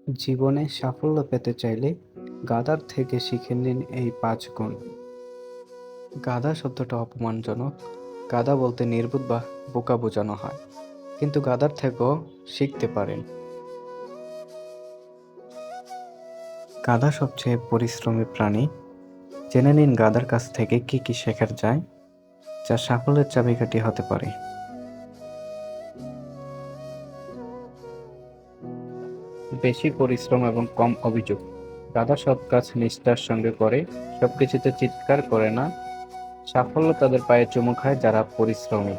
জীবনে সাফল্য পেতে চাইলে গাধার থেকে শিখে নিন এই ৫ গুণ। গাধা শব্দটা অপমানজনক। গাধা বলতে নির্বোধ বা বোকা বোঝানো হয়। কিন্তু গাধার থেকেও শিখতে পারেন। গাধা সবচেয়ে পরিশ্রমী প্রাণী। জেনে নিন গাধার কাছ থেকে কি কি শেখার যায়, যা সাফল্যের চাবিকাঠি হতে পারে। বেশি পরিশ্রম এবং কম অভিযোগ। গাধা সব কাজ নিষ্ঠার সঙ্গে করে, সবকিছুতে চিৎকার করে না। সাফল্য তাদের পায়ে চুমু খায় যারা পরিশ্রমী।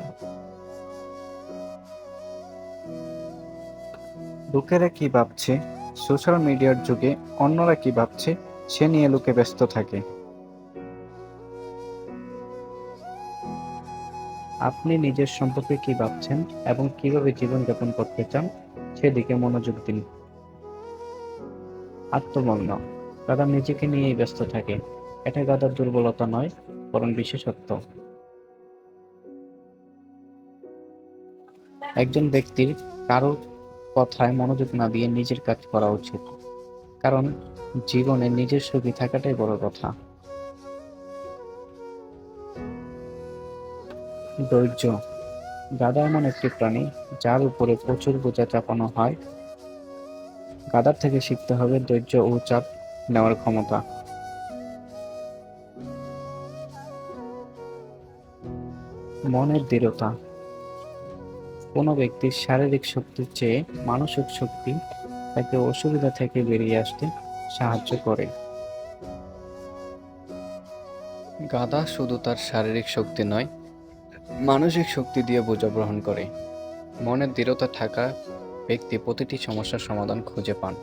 লোকেরা কি ভাবছে, সোশ্যাল মিডিয়ার যুগে অন্যরা কি ভাবছে সে নিয়ে লোকে ব্যস্ত থাকে। আপনি নিজের সম্পর্কে কি ভাবছেন এবং কিভাবে জীবনযাপন করতে চান সেদিকে মনোযোগ দিন। আত্মমগ্ন। গাধা নিজেকে নিয়েই ব্যস্ত থাকে। এটা গাধার দুর্বলতা নয়, বরং বিশেষত্ব। একজন ব্যক্তির কারো কথায় মনোযোগ না দিয়ে নিজের কাজ করা উচিত, কারণ জীবনে নিজের সুখী থাকাটাই বড় কথা। ধৈর্য। গাধা এমন একটি প্রাণী যার উপরে প্রচুর বোঝা চাপানো হয়। গাধার থেকে শিখতে হবে ধৈর্য ও চাপ নেওয়ার ক্ষমতা। মনের দৃঢ়তা। কোনো ব্যক্তির শারীরিক শক্তির চেয়ে মানসিক শক্তি তাকে অসুবিধা থেকে বেরিয়ে আসতে সাহায্য করে। গাধা শুধু তার শারীরিক শক্তি নয়, মানসিক শক্তি দিয়ে বোঝা গ্রহণ করে। মনের দৃঢ়তা থাকা ব্যক্তি প্রতিটি সমস্যার সমাধান খুঁজে পান।